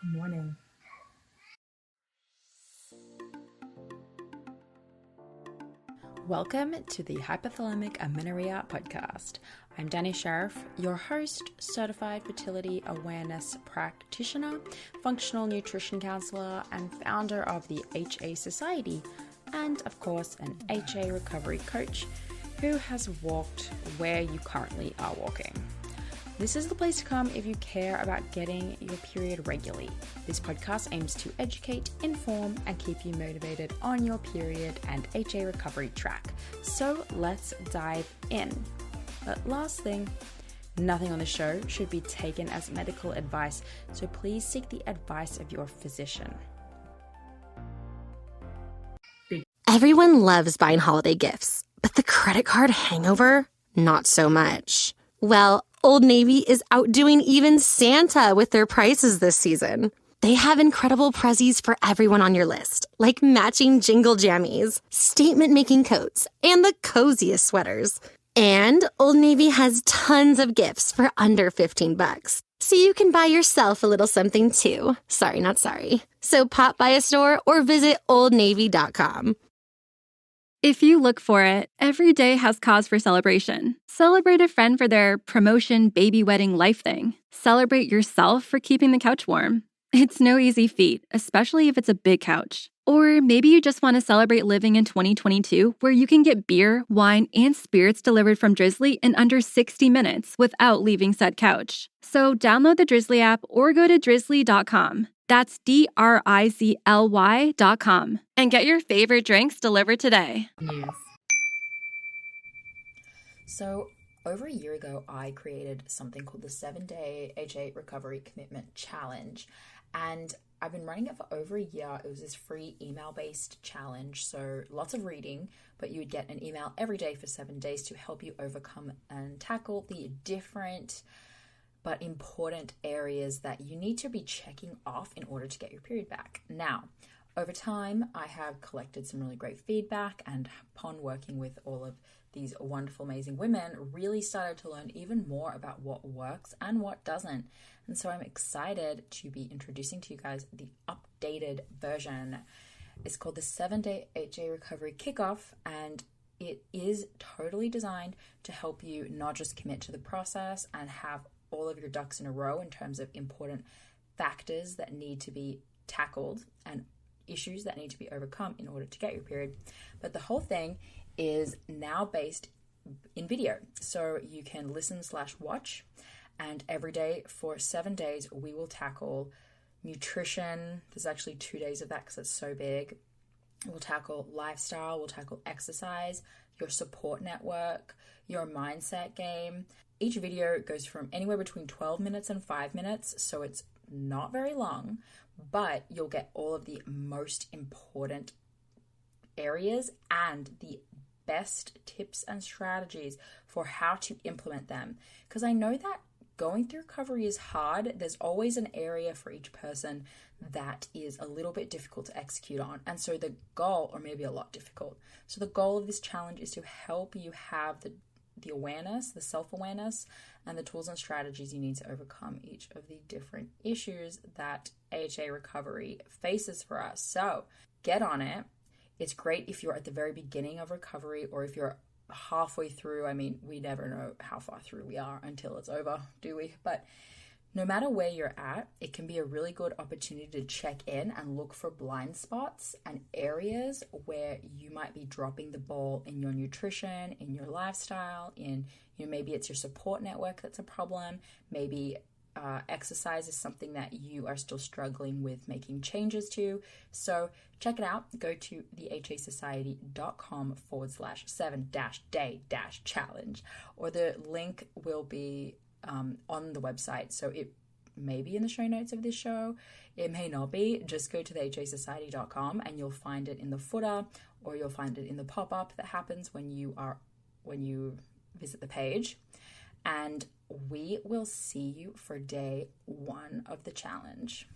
Good morning. Welcome to the Hypothalamic Amenorrhea podcast. I'm Danny Sheriff, your host, certified fertility awareness practitioner, functional nutrition counselor, and founder of the HA Society, and of course, an HA recovery coach who has walked where you currently are walking. This is the place to come if you care about getting your period regularly. This podcast aims to educate, inform, and keep you motivated on your period and HA recovery track. So let's dive in. But last thing, nothing on the show should be taken as medical advice, so please seek the advice of your physician. Everyone loves buying holiday gifts, but the credit card hangover? Not so much. Well, Old Navy is outdoing even Santa with their prices this season. They have incredible prezzies for everyone on your list, like matching jingle jammies, statement-making coats, and the coziest sweaters. And Old Navy has tons of gifts for under $15, so you can buy yourself a little something too. Sorry, not sorry. So pop by a store or visit oldnavy.com. If you look for it, every day has cause for celebration. Celebrate a friend for their promotion, baby wedding, life thing. Celebrate yourself for keeping the couch warm. It's no easy feat, especially if it's a big couch. Or maybe you just want to celebrate living in 2022, where you can get beer, wine, and spirits delivered from Drizzly in under 60 minutes without leaving said couch. So download the Drizzly app or go to drizzly.com. That's DRIZLY.com and get your favorite drinks delivered today. News. So, over a year ago, I created something called the 7-Day HA Recovery Commitment Challenge, and I've been running it for over a year. It was this free email-based challenge, so lots of reading, but you would get an email every day for 7 days to help you overcome and tackle the different but important areas that you need to be checking off in order to get your period back. Now, over time, I have collected some really great feedback, and upon working with all of these wonderful, amazing women, really started to learn even more about what works and what doesn't. And so I'm excited to be introducing to you guys the updated version. It's called the 7-Day HA Recovery Kickoff, and it is totally designed to help you not just commit to the process and have all of your ducks in a row in terms of important factors that need to be tackled and issues that need to be overcome in order to get your period. But the whole thing is now based in video. So you can listen/watch, and every day for 7 days, we will tackle nutrition. There's actually 2 days of that because it's so big. We'll tackle lifestyle, we'll tackle exercise, your support network, your mindset game. Each video goes from anywhere between 12 minutes and 5 minutes, so it's not very long, but you'll get all of the most important areas and the best tips and strategies for how to implement them. Because I know that going through recovery is hard. There's always an area for each person that is a little bit difficult to execute on. And so the goal, or maybe a lot difficult. So the goal of this challenge is to help you have the awareness, the self-awareness, and the tools and strategies you need to overcome each of the different issues that AHA recovery faces for us. So get on it. It's great if you're at the very beginning of recovery, or if you're halfway through. I mean, we never know how far through we are until it's over, do we? But no matter where you're at, it can be a really good opportunity to check in and look for blind spots and areas where you might be dropping the ball in your nutrition, in your lifestyle, maybe it's your support network that's a problem. Maybe exercise is something that you are still struggling with making changes to. So check it out. Go to thehasociety.com/7-day-challenge, or the link will be on the website. So it may be in the show notes of this show. It may not be. Just go to thehasociety.com and you'll find it in the footer, or you'll find it in the pop-up that happens when you visit the page. And we will see you for day 1 of the challenge.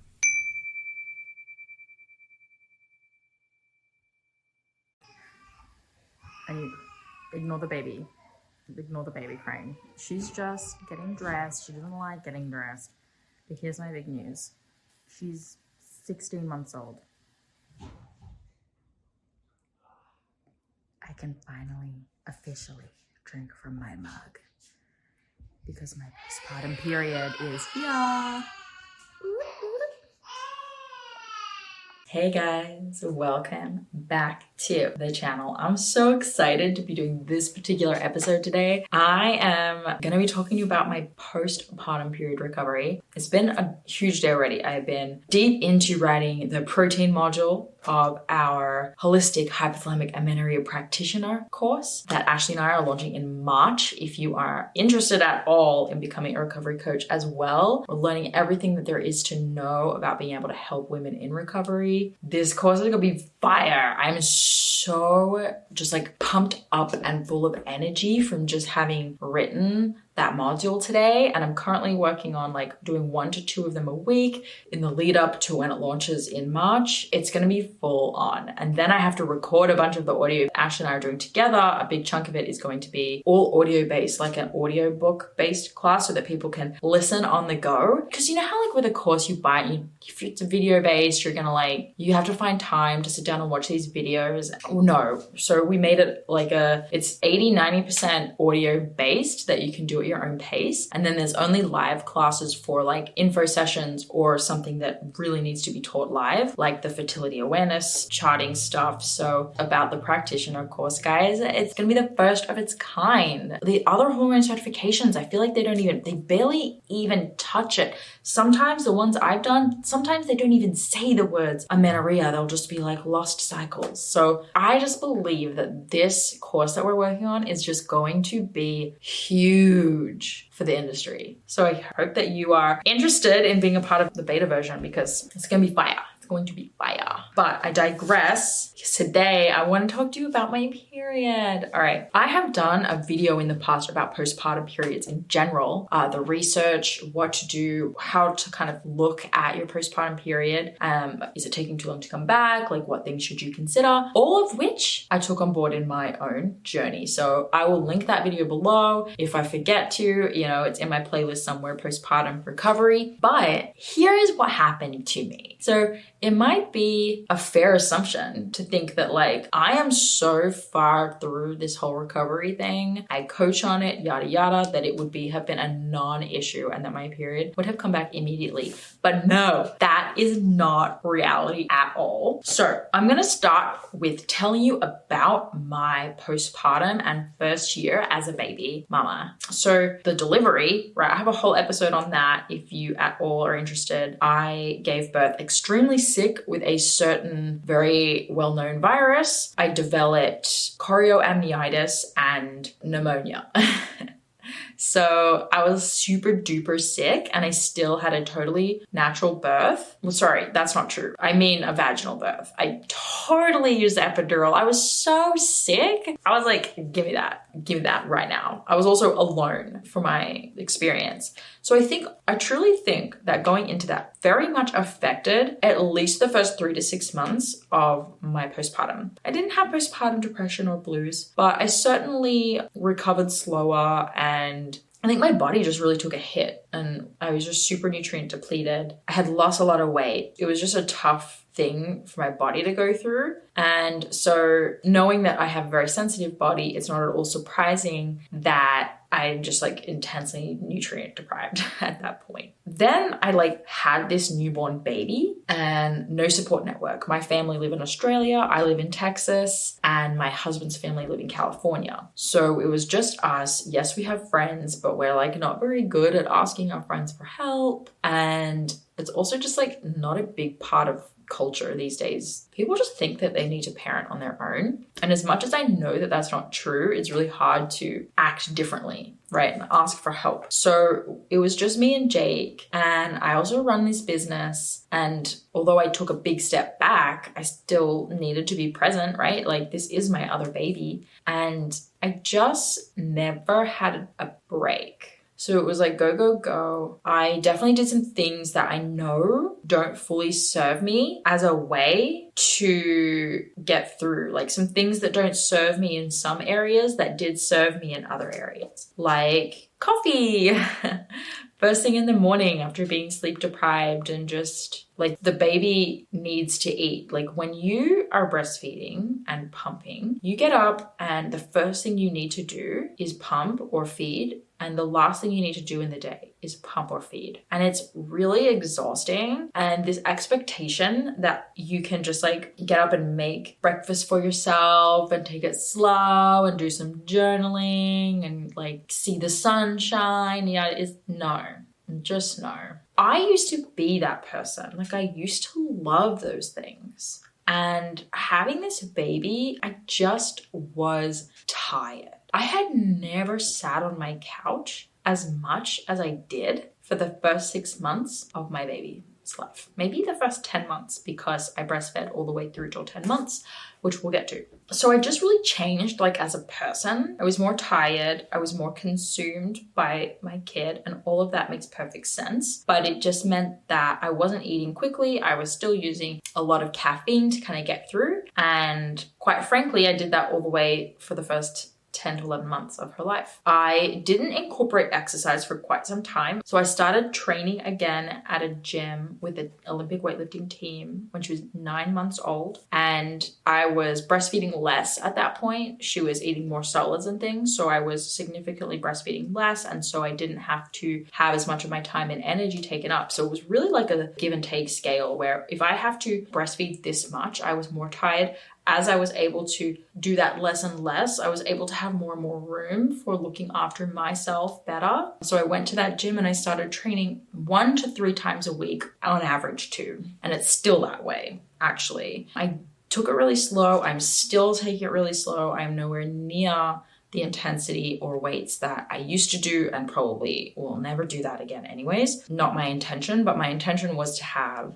And you ignore the baby. Ignore the baby crying. She's just getting dressed. She doesn't like getting dressed. But here's my big news. She's 16 months old. I can finally officially drink from my mug because my postpartum period is here. Hey guys, welcome back to the channel. I'm so excited to be doing this particular episode today. I am going to be talking to you about my postpartum period recovery. It's been a huge day already. I've been deep into writing the protein module of our holistic hypothalamic amenorrhea practitioner course that Ashley and I are launching in March. If you are interested at all in becoming a recovery coach as well, or learning everything that there is to know about being able to help women in recovery, this course is gonna be fire. I'm so just like pumped up and full of energy from just having written that module today, and I'm currently working on like doing 1 to 2 of them a week in the lead up to when it launches in March. It's going to be full on, and then I have to record a bunch of the audio Ashley and I are doing together. A big chunk of it is going to be all audio based, like an audiobook based class, so that people can listen on the go. Because you know how like with a course you buy, if it's a video based, you're gonna you have to find time to sit down and watch these videos. No, so we made it like it's 80-90% audio based that you can do at your own pace, and then there's only live classes for like info sessions or something that really needs to be taught live, like the fertility awareness charting stuff. So about the practitioner course, guys, it's gonna be the first of its kind. The other hormone certifications, I feel like they barely even touch it. Sometimes the ones I've done, sometimes they don't even say the words amenorrhea, they'll just be like lost cycles. So I just believe that this course that we're working on is just going to be huge for the industry. So I hope that you are interested in being a part of the beta version because it's going to be fire. It's going to be fire. But I digress. Today, I want to talk to you about my period. All right. I have done a video in the past about postpartum periods in general, the research, what to do, how to kind of look at your postpartum period. Is it taking too long to come back? Like what things should you consider? All of which I took on board in my own journey. So I will link that video below. If I forget to, it's in my playlist somewhere, postpartum recovery. But here is what happened to me. So it might be a fair assumption to think that like I am so far through this whole recovery thing, I coach on it, yada yada, that it would have been a non-issue and that my period would have come back immediately. But no, that is not reality at all. So I'm gonna start with telling you about my postpartum and first year as a baby mama. So the delivery, right? I have a whole episode on that if you at all are interested. I gave birth extremely sick with a certain very well-known virus. I developed chorioamnionitis and pneumonia. So I was super duper sick and I still had a totally natural birth. Well, sorry, that's not true. I mean a vaginal birth. I totally used the epidural. I was so sick. I was like, give me that right now. I was also alone for my experience. So I truly think that going into that very much affected at least the first 3 to 6 months of my postpartum. I didn't have postpartum depression or blues, but I certainly recovered slower, and I think my body just really took a hit and I was just super nutrient depleted. I had lost a lot of weight. It was just a tough thing for my body to go through. And so knowing that I have a very sensitive body, it's not at all surprising that I'm just like intensely nutrient deprived at that point. Then I had this newborn baby and no support network. My family live in Australia, I live in Texas, and my husband's family live in California. So it was just us. Yes, we have friends, but we're not very good at asking our friends for help. And it's also just not a big part of culture these days. People just think that they need to parent on their own. And as much as I know that that's not true, it's really hard to act differently, right? And ask for help. So it was just me and Jake. And I also run this business. And although I took a big step back, I still needed to be present, right? This is my other baby. And I just never had a break. So it was go, go, go. I definitely did some things that I know don't fully serve me as a way to get through. Some things that don't serve me in some areas that did serve me in other areas. Like coffee. first thing in the morning after being sleep deprived, and just like the baby needs to eat. Like when you are breastfeeding and pumping, you get up and the first thing you need to do is pump or feed. And the last thing you need to do in the day is pump or feed. And it's really exhausting. And this expectation that you can just like get up and make breakfast for yourself and take it slow and do some journaling and like see the sunshine. Yeah, is no, just no. I used to be that person. Like I used to love those things. And having this baby, I just was tired. I had never sat on my couch as much as I did for the first 6 months of my baby's life. Maybe the first 10 months, because I breastfed all the way through till 10 months, which we'll get to. So I just really changed like as a person. I was more tired. I was more consumed by my kid, and all of that makes perfect sense. But it just meant that I wasn't eating quickly. I was still using a lot of caffeine to kind of get through. And quite frankly, I did that all the way for the first 10 to 11 months of her life. I didn't incorporate exercise for quite some time. So I started training again at a gym with the Olympic weightlifting team when she was 9 months old. And I was breastfeeding less at that point. She was eating more solids and things. So I was significantly breastfeeding less. And so I didn't have to have as much of my time and energy taken up. So it was really like a give and take scale where if I have to breastfeed this much, I was more tired. As I was able to do that less and less, I was able to have more and more room for looking after myself better. So I went to that gym and I started training 1 to 3 times a week, on average 2. And it's still that way, actually. I took it really slow. I'm still taking it really slow. I'm nowhere near the intensity or weights that I used to do, and probably will never do that again anyways. Not my intention, but my intention was to have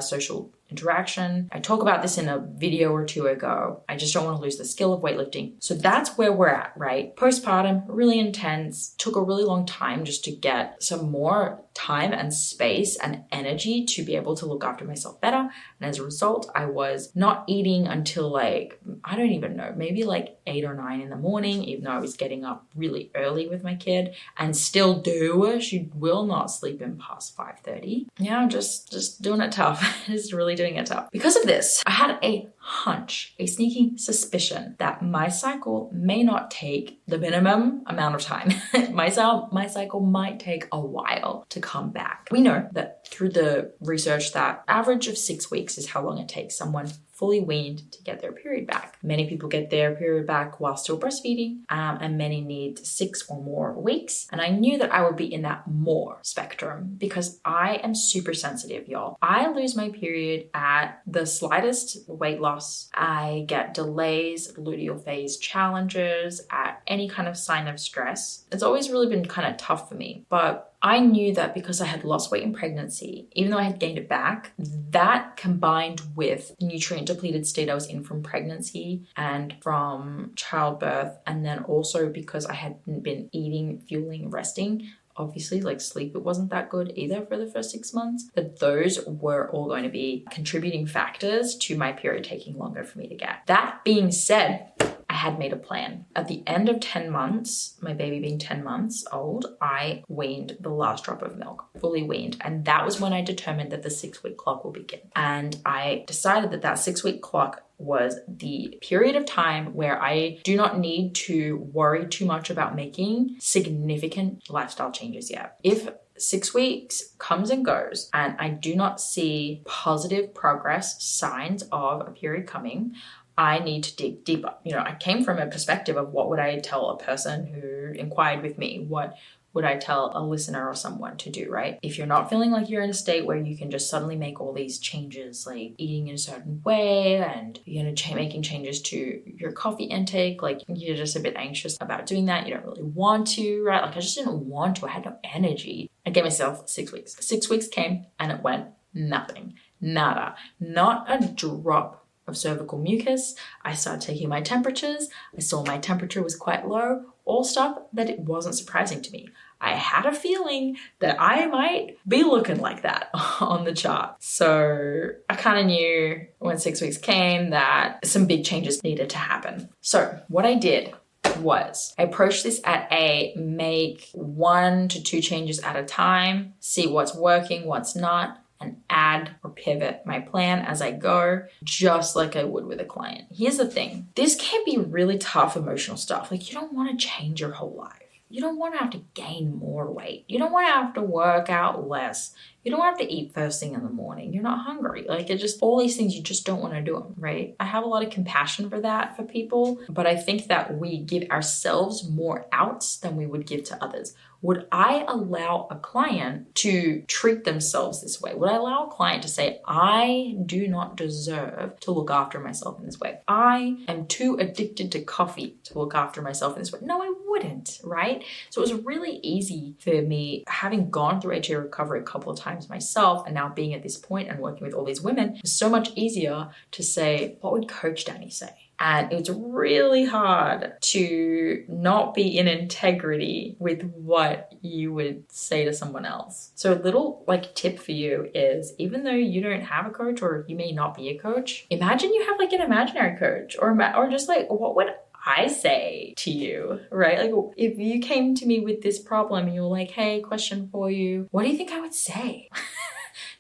social interaction. I talk about this in a video or 2 ago. I just don't want to lose the skill of weightlifting. So that's where we're at, right? Postpartum, really intense, took a really long time just to get some more time and space and energy to be able to look after myself better. And as a result, I was not eating until like, I don't even know, maybe like 8 or 9 in the morning, even though I was getting up really early with my kid, and still do. She will not sleep in past 5:30. Yeah, I'm just doing it tough. Just really doing it tough. Because of this, I had a hunch, a sneaky suspicion that my cycle may not take the minimum amount of time. My cycle might take a while to come back. We know that through the research that average of 6 weeks is how long it takes someone fully weaned to get their period back. Many people get their period back while still breastfeeding, and many need 6 or more weeks. And I knew that I would be in that more spectrum because I am super sensitive, y'all. I lose my period at the slightest weight loss. I get delays, luteal phase challenges, at any kind of sign of stress. It's always really been kind of tough for me, but I knew that because I had lost weight in pregnancy, even though I had gained it back, that combined with the nutrient depleted state I was in from pregnancy and from childbirth, and then also because I hadn't been eating, fueling, resting, obviously like sleep, it wasn't that good either for the first 6 months, that those were all going to be contributing factors to my period taking longer for me to get. That being said, I had made a plan. At the end of 10 months, my baby being 10 months old, I weaned the last drop of milk, fully weaned. And that was when I determined that the 6-week clock will begin. And I decided that that 6-week clock was the period of time where I do not need to worry too much about making significant lifestyle changes yet. If 6 weeks comes and goes and I do not see positive progress, signs of a period coming, I need to dig deeper. I came from a perspective of what would I tell a person who inquired with me? What would I tell a listener or someone to do, right? If you're not feeling like you're in a state where you can just suddenly make all these changes, like eating in a certain way and making changes to your coffee intake, like you're just a bit anxious about doing that. You don't really want to, right? Like I just didn't want to. I had no energy. I gave myself 6 weeks. 6 weeks came and it went nothing, nada, not a drop of cervical mucus. I started taking my temperatures. I saw my temperature was quite low, all stuff that it wasn't surprising to me. I had a feeling that I might be looking like that on the chart. So I kind of knew when 6 weeks came that some big changes needed to happen. So what I did was I approached this at make 1 to 2 changes at a time, see what's working, what's not, and add or pivot my plan as I go, just like I would with a client. Here's the thing. This can be really tough emotional stuff. Like, you don't want to change your whole life. You don't want to have to gain more weight. You don't want to have to work out less. You don't have to eat first thing in the morning. You're not hungry. Like, it just, all these things, you just don't want to do them, right? I have a lot of compassion for that for people, but I think that we give ourselves more outs than we would give to others. Would I allow a client to treat themselves this way? Would I allow a client to say, I do not deserve to look after myself in this way? I am too addicted to coffee to look after myself in this way. No, I wouldn't, right? So it was really easy for me, having gone through HA recovery a couple of times myself, and now being at this point and working with all these women, it's so much easier to say, what would Coach Danny say? And it's really hard to not be in integrity with what you would say to someone else. So a little tip for you is, even though you don't have a coach, or you may not be a coach, imagine you have an imaginary coach, or just what would I say to you, right? Like, if you came to me with this problem and you're like, hey, question for you, what do you think I would say?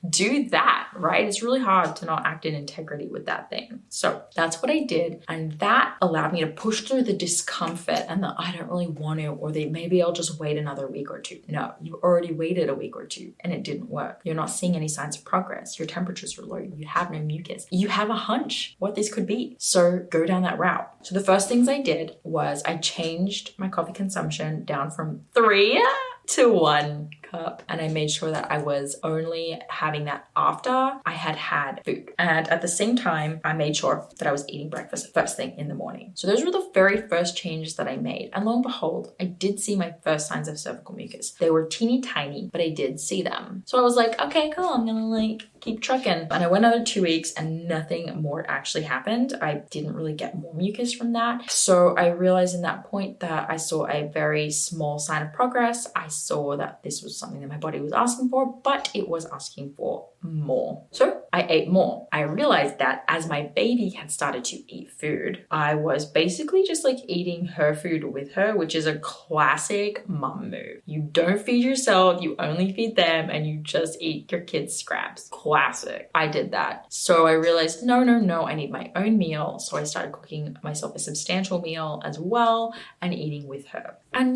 Do that, right? It's really hard to not act in integrity with that thing. So that's what I did. And that allowed me to push through the discomfort and the I don't really want to, or maybe I'll just wait another week or two. No, you already waited a week or two and it didn't work. You're not seeing any signs of progress. Your temperatures are low. You have no mucus. You have a hunch what this could be. So go down that route. So the first things I did was I changed my coffee consumption down from 3 to 1 cup, and I made sure that I was only having that after I had food. And at the same time, I made sure that I was eating breakfast first thing in the morning. So those were the very first changes that I made. And lo and behold, I did see my first signs of cervical mucus. They were teeny tiny, but I did see them. So I was like, okay, cool. I'm gonna keep trucking. And I went another 2 weeks and nothing more actually happened. I didn't really get more mucus from that. So I realized in that point that I saw a very small sign of progress. I saw that this was something that my body was asking for, but it was asking for more. So I ate more. I realized that as my baby had started to eat food, I was basically just eating her food with her, which is a classic mum move. You don't feed yourself, you only feed them, and you just eat your kids' scraps. Classic. I did that. So I realized, no, I need my own meal. So I started cooking myself a substantial meal as well and eating with her. And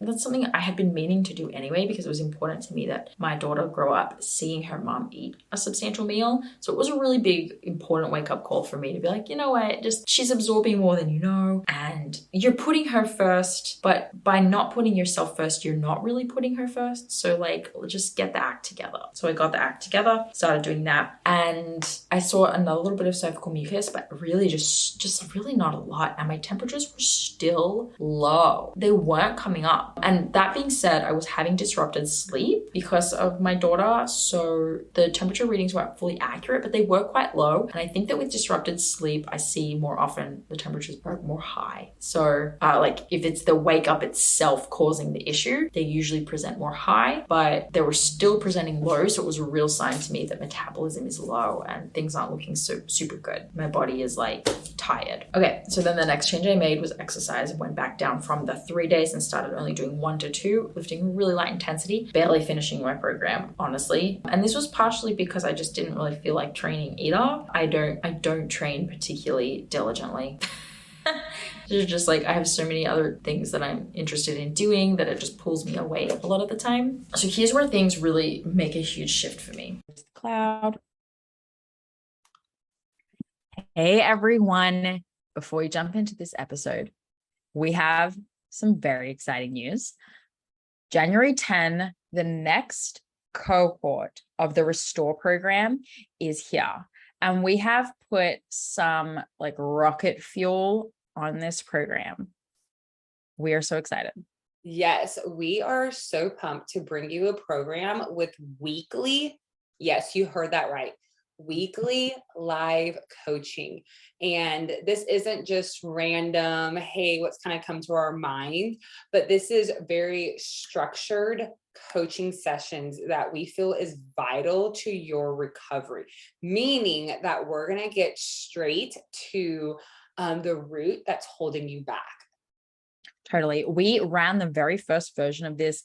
that's something I had been meaning to do anyway, because it was important to me that my daughter grow up seeing her mom eat a substantial meal. So it was a really big, important wake-up call for me to be like, you know what, she's absorbing more than you know, and you're putting her first, but by not putting yourself first, you're not really putting her first. So just get the act together. So I got the act together, started doing that, and I saw another little bit of cervical mucus, but really just really not a lot. And my temperatures were still low. They weren't coming up. And that being said, I was having disrupted sleep because of my daughter. So the temperature readings weren't fully accurate, but they were quite low. And I think that with disrupted sleep, I see more often the temperatures are more high. So if it's the wake up itself causing the issue, they usually present more high, but they were still presenting low. So it was a real sign to me that metabolism is low and things aren't looking so super good. My body is tired. Okay, so then the next change I made was exercise. I went back down from the 3 days and started only doing 1 to 2, lifting really light intensity, barely finishing my program, honestly. And this was partially because I just didn't really feel like training either. I don't train particularly diligently. It's just I have so many other things that I'm interested in doing that it just pulls me away a lot of the time. So here's where things really make a huge shift for me. Cloud. Hey everyone. Before we jump into this episode, we have some very exciting news. January 10, the next cohort of the Restore program is here. And we have put some rocket fuel on this program. We are so excited. Yes, we are so pumped to bring you a program with weekly, yes, you heard that right, weekly live coaching. And this isn't just random, hey, what's kind of come to our mind, but this is very structured coaching sessions that we feel is vital to your recovery, meaning that we're going to get straight to the root that's holding you back. Totally. We ran the very first version of this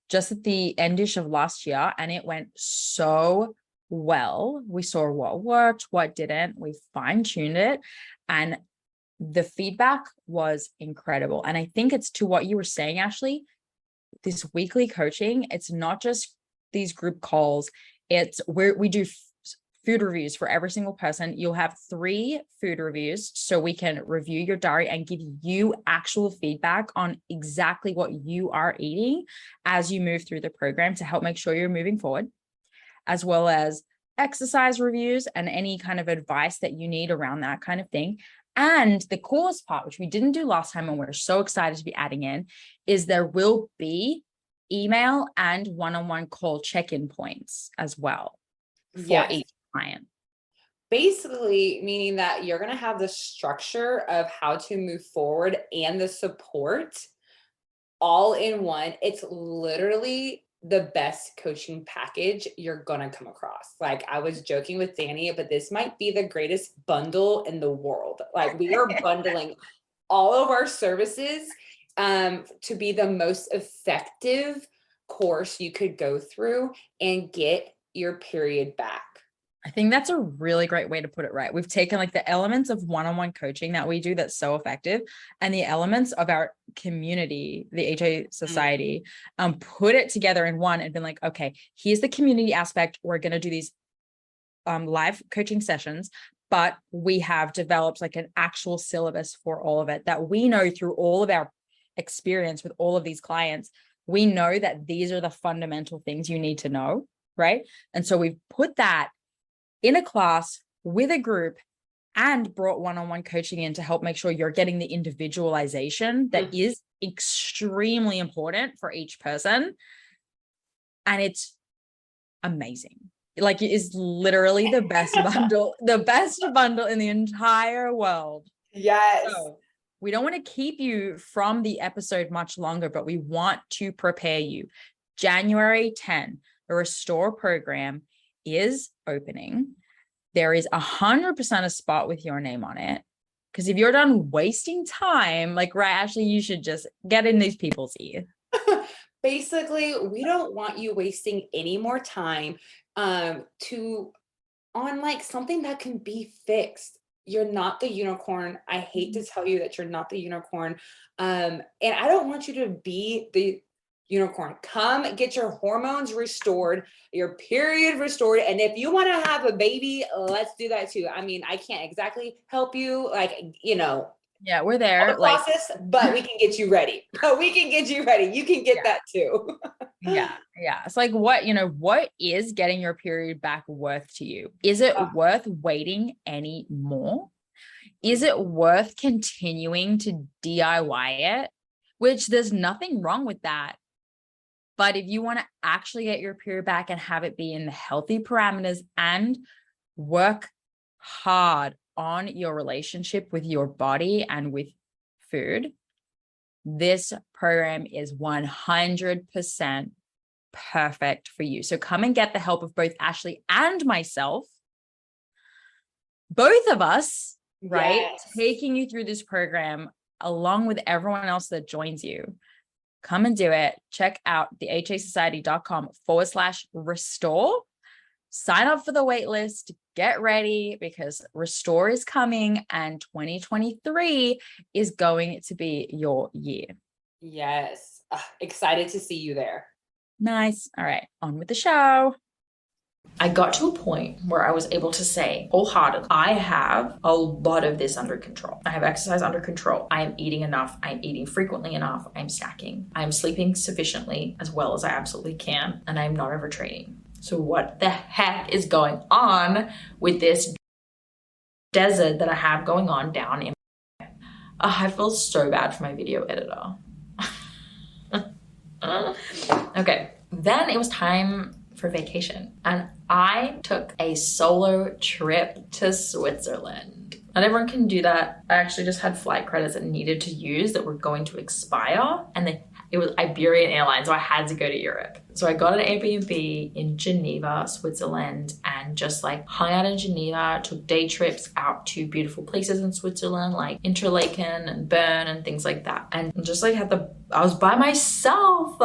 just at the endish of last year, and it went so well. We saw what worked, what didn't. We fine-tuned it, and the feedback was incredible. And I think it's to what you were saying, Ashley, this weekly coaching, it's not just these group calls. It's where we do food reviews for every single person. You'll have 3 food reviews so we can review your diary and give you actual feedback on exactly what you are eating as you move through the program to help make sure you're moving forward, as well as exercise reviews and any kind of advice that you need around that kind of thing. And the coolest part, which we didn't do last time and we're so excited to be adding in, is there will be email and one-on-one call check-in points as well for each client. Basically, meaning that you're going to have the structure of how to move forward and the support all in one. It's literally the best coaching package you're going to come across. Like, I was joking with Danny, but this might be the greatest bundle in the world. Like, we are bundling all of our services to be the most effective course you could go through and get your period back. I think that's a really great way to put it, right? We've taken like the elements of one-on-one coaching that we do that's so effective, and the elements of our community, the HA Society, put it together in one and been like, okay, here's the community aspect. We're going to do these live coaching sessions, but we have developed like an actual syllabus for all of it that we know through all of our experience with all of these clients. We know that these are the fundamental things you need to know, right? And so we've put that in a class with a group and brought one-on-one coaching in to help make sure you're getting the individualization that is extremely important for each person. And it's amazing. Like, it is literally the best bundle, the best bundle in the entire world. Yes. So we don't want to keep you from the episode much longer, but we want to prepare you. January 10, the Restore program is opening. There is 100% a spot with your name on it. Because if you're done wasting time, like, right, Ashley, you should just get in these people's ear. Basically, we don't want you wasting any more time on like something that can be fixed. You're not the unicorn. I hate to tell you that you're not the unicorn. And I don't want you to be the unicorn. Come get your hormones restored, your period restored. And if you want to have a baby, let's do that too. I mean, I can't exactly help you, like, yeah, we're there. The process, but we can get you ready. We can get you ready. You can get that too. Yeah. It's like, what is getting your period back worth to you? Is it worth waiting any more? Is it worth continuing to DIY it? Which there's nothing wrong with that. But if you want to actually get your period back and have it be in the healthy parameters and work hard on your relationship with your body and with food, this program is 100% perfect for you. So come and get the help of both Ashley and myself, both of us, right? Yes. Taking you through this program along with everyone else that joins you. Come and do it. Check out the hasociety.com/restore. Sign up for the wait list. Get ready, because Restore is coming and 2023 is going to be your year. Yes. Excited to see you there. Nice. All right. On with the show. I got to a point where I was able to say wholeheartedly, I have a lot of this under control. I have exercise under control. I am eating enough. I'm eating frequently enough. I'm snacking. I'm sleeping sufficiently as well as I absolutely can. And I'm not overtraining. So what the heck is going on with this desert that I have going on down in my life? I feel so bad for my video editor. Okay. Then it was time for vacation, and I took a solo trip to Switzerland. Not everyone can do that. I actually just had flight credits that needed to use that were going to expire, and it was Iberian Airlines, so I had to go to Europe. So I got an Airbnb in Geneva, Switzerland, and just like hung out in Geneva, took day trips out to beautiful places in Switzerland, like Interlaken and Bern and things like that. And just like I was by myself,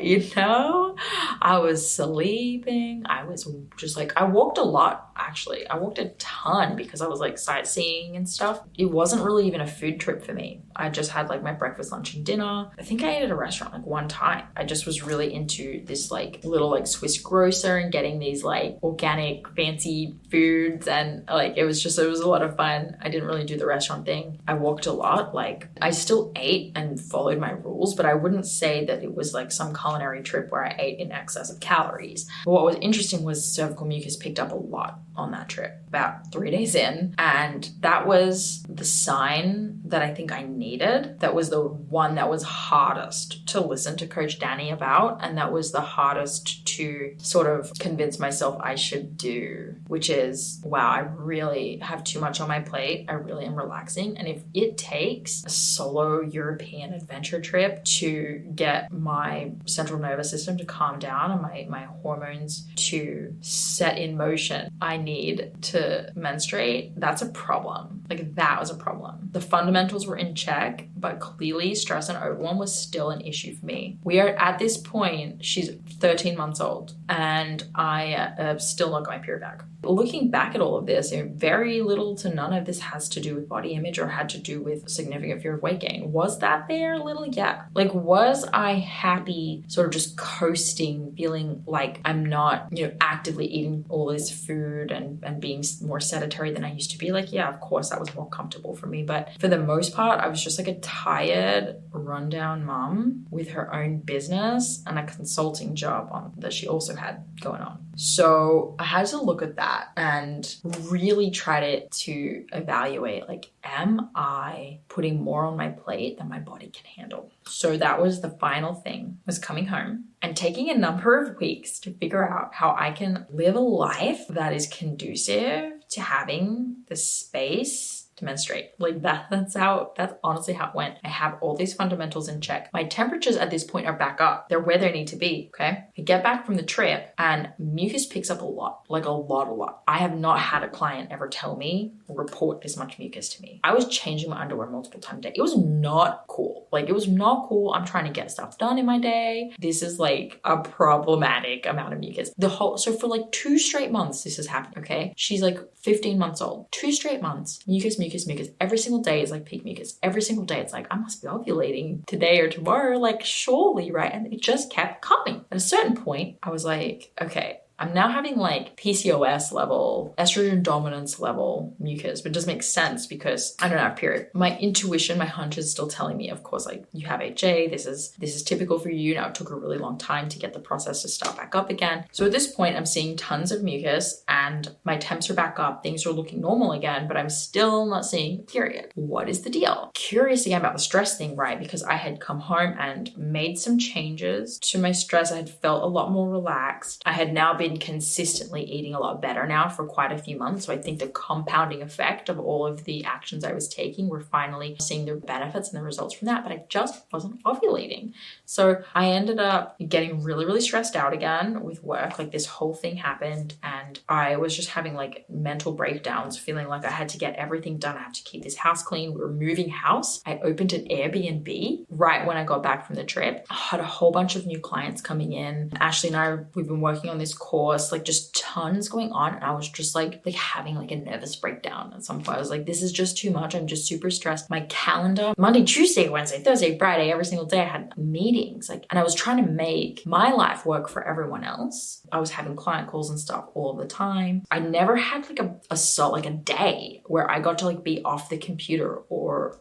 you know? I was sleeping. I was just like, I walked a lot, actually. I walked a ton because I was like sightseeing and stuff. It wasn't really even a food trip for me. I just had like my breakfast, lunch, and dinner. I think I ate at a restaurant like one time. I just was really into this like little like Swiss grocer and getting these like organic fancy foods, and like it was a lot of fun. I didn't really do the restaurant thing. I walked a lot. Like I still ate and followed my rules, but I wouldn't say that it was like some culinary trip where I ate in excess of calories. But what was interesting was cervical mucus picked up a lot on that trip about 3 days in, and that was the sign that I think I needed. That was the one that was hardest to listen to Coach Danny about, and that was the hardest to sort of convince myself I should do, which is, wow, I really have too much on my plate. I really am relaxing, and if it takes a solo European adventure trip to get my central nervous system to calm down and my hormones to set in motion, I need to menstruate, that's a problem. Like that was a problem. The fundamentals were in check, but clearly stress and overwhelm was still an issue for me. We are at this point, she's 13 months old, and I have still not got my period back. Looking back at all of this, very little to none of this has to do with body image or had to do with significant fear of weight gain. Was that there a little? Yeah. Like, was I happy sort of just coasting, feeling like I'm not, actively eating all this food and being more sedentary than I used to be? Like, yeah, of course that was more comfortable for me. But for the most part, I was just like a tired, rundown mom with her own business and a consulting job that she also had going on. So I had to look at that and really try to evaluate, like, am I putting more on my plate than my body can handle? So that was the final thing, was coming home and taking a number of weeks to figure out how I can live a life that is conducive to having the space to menstruate. Like that's honestly how it went. I have all these fundamentals in check. My temperatures at this point are back up. They're where they need to be, okay? I get back from the trip and mucus picks up a lot, like a lot. I have not had a client ever tell me or report this much mucus to me. I was changing my underwear multiple times a day. It was not cool. Like, it was not cool. I'm trying to get stuff done in my day. This is like a problematic amount of mucus. So for like 2 straight months, this has happened, okay? She's like 15 months old. 2 straight months, mucus. Every single day is like peak mucus. Every single day it's like, I must be ovulating today or tomorrow, like surely, right? And it just kept coming. At a certain point, I was like, okay, I'm now having like PCOS level, estrogen dominance level mucus, but it does make sense because I don't have a period. My intuition, my hunch is still telling me, of course, like, you have HA, this is typical for you. Now it took a really long time to get the process to start back up again. So at this point, I'm seeing tons of mucus and my temps are back up. Things are looking normal again, but I'm still not seeing a period. What is the deal? Curious again about the stress thing, right? Because I had come home and made some changes to my stress. I had felt a lot more relaxed. I had now been consistently eating a lot better now for quite a few months. So I think the compounding effect of all of the actions I was taking, we're finally seeing the benefits and the results from that, but I just wasn't ovulating. So I ended up getting really, really stressed out again with work. Like, this whole thing happened and I was just having like mental breakdowns, feeling like I had to get everything done. I have to keep this house clean. We were moving house. I opened an Airbnb right when I got back from the trip. I had a whole bunch of new clients coming in. Ashley and I, we've been working on this course, like just tons going on. And I was just like having like a nervous breakdown at some point. I was like, this is just too much. I'm just super stressed. My calendar, Monday, Tuesday, Wednesday, Thursday, Friday, every single day I had meetings, and I was trying to make my life work for everyone else. I was having client calls and stuff all the time. I never had like a day where I got to like be off the computer,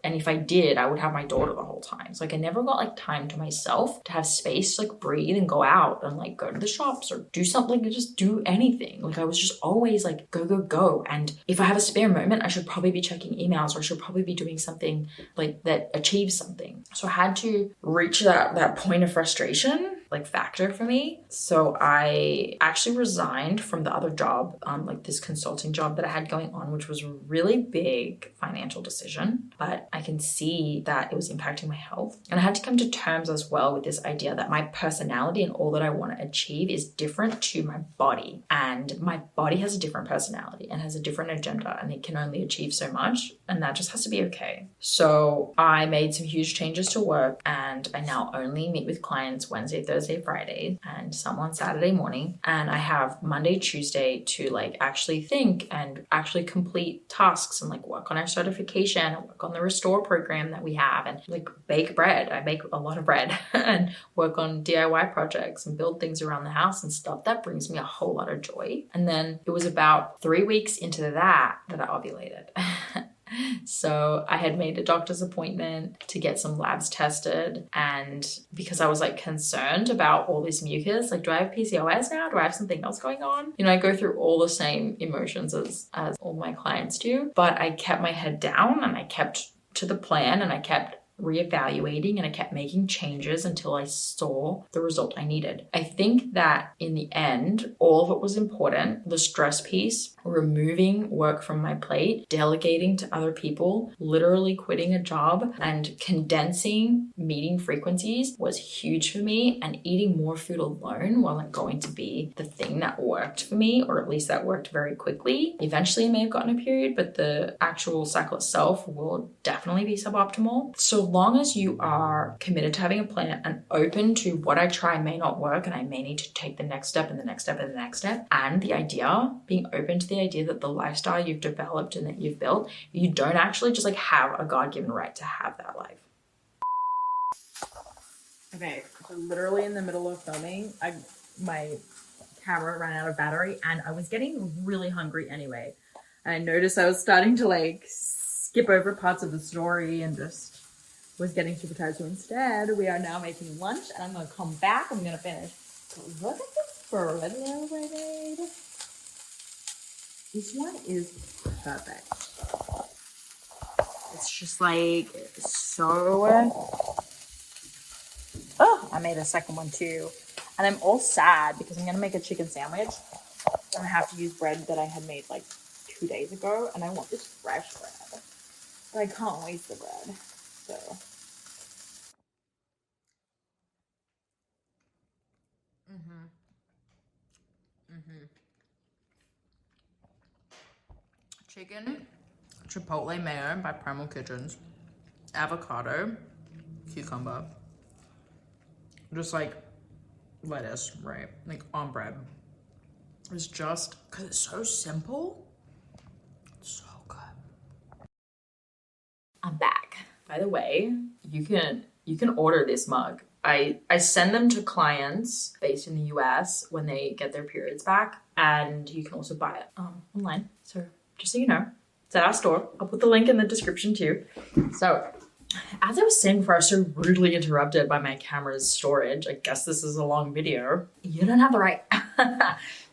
and if I did, I would have my daughter the whole time. So like I never got like time to myself to have space to like breathe and go out and like go to the shops or do something, to just do anything. Like I was just always like go. And if I have a spare moment, I should probably be checking emails, or I should probably be doing something like that achieves something. So I had to reach that point of frustration like factor for me. So I actually resigned from the other job, like this consulting job that I had going on, which was a really big financial decision, but I can see that it was impacting my health. And I had to come to terms as well with this idea that my personality and all that I want to achieve is different to my body. And my body has a different personality and has a different agenda, and it can only achieve so much. And that just has to be okay. So I made some huge changes to work, and I now only meet with clients Wednesday, Thursday, Friday, and some on Saturday morning. And I have Monday, Tuesday to like actually think and actually complete tasks and like work on our certification and work on the restore program that we have, and like bake bread. I bake a lot of bread and work on DIY projects and build things around the house and stuff. That brings me a whole lot of joy. And then it was about 3 weeks into that I ovulated. So I had made a doctor's appointment to get some labs tested, and because I was like concerned about all this mucus, like, do I have PCOS now? Do I have something else going on? You know, I go through all the same emotions as all my clients do, but I kept my head down and I kept to the plan and I kept reevaluating and I kept making changes until I saw the result I needed. I think that in the end, all of it was important. The stress piece, removing work from my plate, delegating to other people, literally quitting a job and condensing meeting frequencies was huge for me. And eating more food alone wasn't going to be the thing that worked for me, or at least that worked very quickly. Eventually I may have gotten a period, but the actual cycle itself will definitely be suboptimal. So long as you are committed to having a plan and open to what I try may not work and I may need to take the next step and the next step and the next step, and the idea, being open to the idea that the lifestyle you've developed and that you've built, you don't actually just like have a God-given right to have that life. Okay, so literally in the middle of filming, my camera ran out of battery and I was getting really hungry anyway. And I noticed I was starting to like skip over parts of the story and just was getting super tired. So instead, we are now making lunch and I'm going to come back. I'm going to finish. So look at this bread that I made. This one is perfect. It's just like so... Oh, I made a second one too. And I'm all sad because I'm going to make a chicken sandwich. And I have to use bread that I had made like 2 days ago. And I want this fresh bread. But I can't waste the bread. So... Chicken chipotle mayo by Primal Kitchens, avocado, cucumber, just like lettuce, right? Like on bread. It's just because it's so simple, it's so good. I'm back. By the way, you can order this mug. I send them to clients based in the US when they get their periods back, and you can also buy it online. So just so you know, it's at our store. I'll put the link in the description too. So as I was saying before, I was so rudely interrupted by my camera's storage. I guess this is a long video. You don't have the right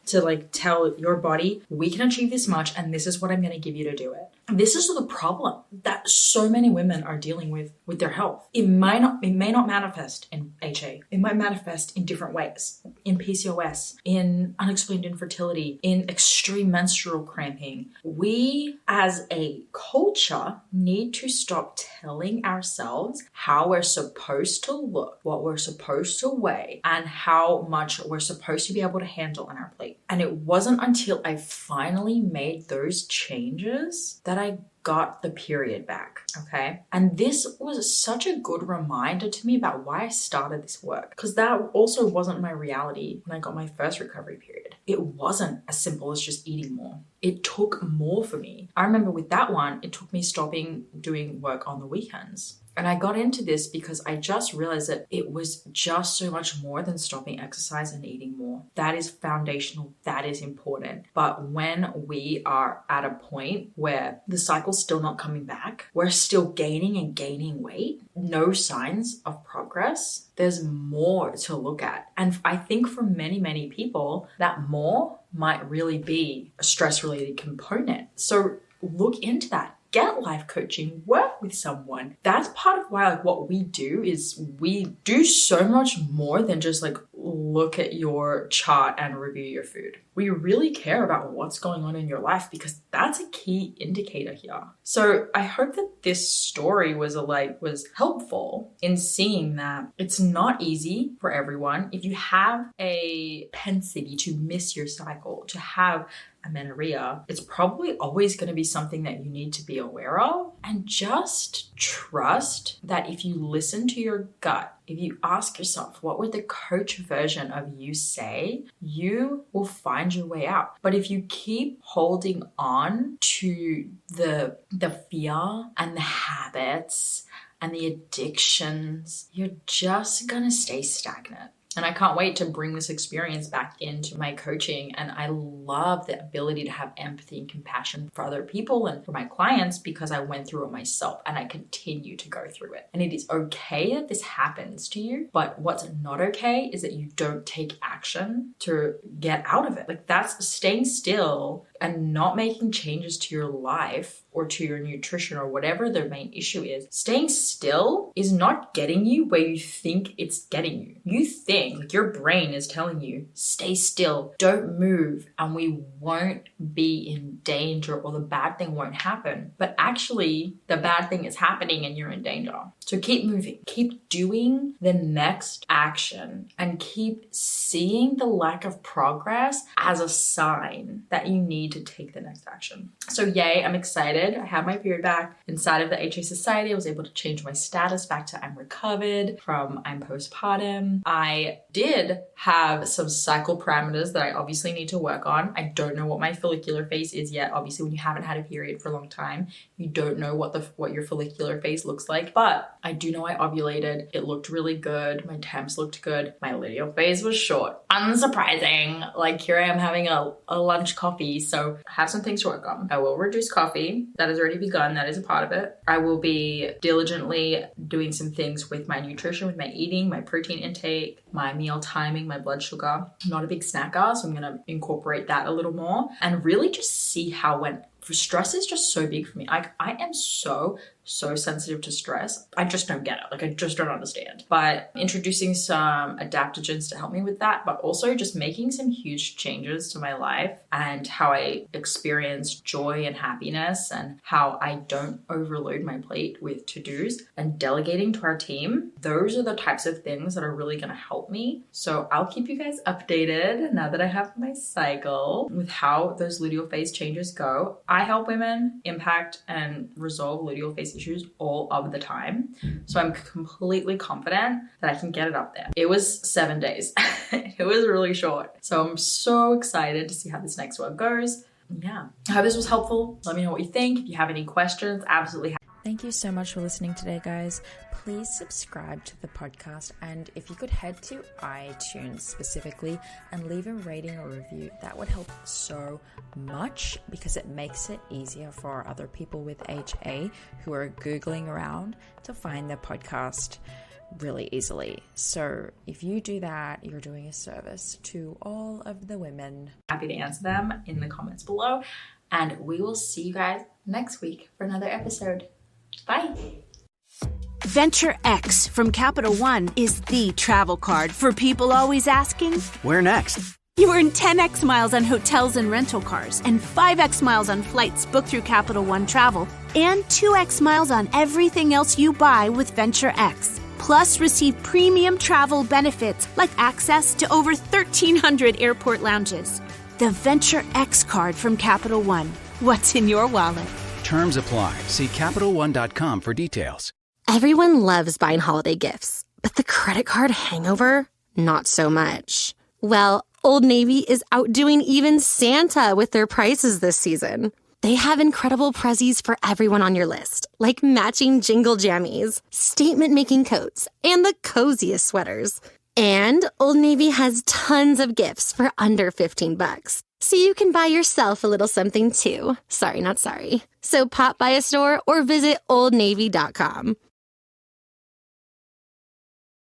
to like tell your body, we can achieve this much and this is what I'm going to give you to do it. This is the problem that so many women are dealing with their health. It may not manifest in HA. It might manifest in different ways. In PCOS, in unexplained infertility, in extreme menstrual cramping. We as a culture need to stop telling ourselves how we're supposed to look, what we're supposed to weigh, and how much we're supposed to be able to handle on our plate. And it wasn't until I finally made those changes that I got the period back, okay? And this was such a good reminder to me about why I started this work, because that also wasn't my reality when I got my first recovery period. It wasn't as simple as just eating more. It took more for me. I remember with that one, it took me stopping doing work on the weekends. And I got into this because I just realized that it was just so much more than stopping exercise and eating more. That is foundational. That is important. But when we are at a point where the cycle's still not coming back, we're still gaining and gaining weight, no signs of progress, there's more to look at. And I think for many, many people, that more might really be a stress-related component. So look into that. get life coaching, work with someone. That's part of why like what we do is we do so much more than just like look at your chart and review your food. We really care about what's going on in your life because that's a key indicator here. So I hope that this story was helpful in seeing that it's not easy for everyone. If you have a propensity to miss your cycle, to have amenorrhea, it's probably always going to be something that you need to be aware of. And just trust that if you listen to your gut, if you ask yourself, what would the coach version of you say, you will find your way out. But if you keep holding on to the fear and the habits and the addictions, you're just going to stay stagnant. And I can't wait to bring this experience back into my coaching. And I love the ability to have empathy and compassion for other people and for my clients because I went through it myself and I continue to go through it. And it is okay that this happens to you, but what's not okay is that you don't take action to get out of it. Like that's staying still and not making changes to your life or to your nutrition or whatever the main issue is. Staying still is not getting you where you think it's getting you. You think, like your brain is telling you, stay still, don't move, and we won't be in danger or the bad thing won't happen. But actually, the bad thing is happening and you're in danger. So keep moving, keep doing the next action and keep seeing the lack of progress as a sign that you need to take the next action. So yay, I'm excited. I have my period back inside of the HA Society. I was able to change my status back to I'm recovered from I'm postpartum. I did have some cycle parameters that I obviously need to work on. I don't know what my follicular phase is yet. Obviously, when you haven't had a period for a long time, you don't know what your follicular phase looks like. But I do know I ovulated. It looked really good. My temps looked good. My luteal phase was short. Unsurprising. Like here I am having a lunch coffee. So I have some things to work on. I will reduce coffee. That has already begun. That is a part of it. I will be diligently doing some things with my nutrition, with my eating, my protein intake, my meal timing, my blood sugar. I'm not a big snacker, so I'm going to incorporate that a little more and really just see how stress is just so big for me. I am so sensitive to stress. I just don't get it. Like I just don't understand. But introducing some adaptogens to help me with that, but also just making some huge changes to my life and how I experience joy and happiness and how I don't overload my plate with to-dos and delegating to our team. Those are the types of things that are really going to help me. So I'll keep you guys updated now that I have my cycle with how those luteal phase changes go. I help women impact and resolve luteal phase issues all of the time. So I'm completely confident that I can get it up there. It was 7 days. It was really short. So I'm so excited to see how this next one goes. Yeah. I hope this was helpful. Let me know what you think. If you have any questions, absolutely. Thank you so much for listening today, guys. Please subscribe to the podcast, and if you could head to iTunes specifically and leave a rating or review, that would help so much because it makes it easier for other people with HA who are Googling around to find the podcast really easily. So if you do that, you're doing a service to all of the women. Happy to answer them in the comments below, and we will see you guys next week for another episode. Bye. Venture X from Capital One is the travel card for people always asking, where next? You earn 10x miles on hotels and rental cars, and 5x miles on flights booked through Capital One Travel, and 2x miles on everything else you buy with Venture X. Plus, receive premium travel benefits like access to over 1,300 airport lounges. The Venture X card from Capital One. What's in your wallet? Terms apply. See CapitalOne.com for details. Everyone loves buying holiday gifts, but the credit card hangover? Not so much. Well, Old Navy is outdoing even Santa with their prices this season. They have incredible prezzies for everyone on your list, like matching jingle jammies, statement-making coats, and the coziest sweaters. And Old Navy has tons of gifts for under $15. So you can buy yourself a little something too. Sorry, not sorry. So pop by a store or visit oldnavy.com.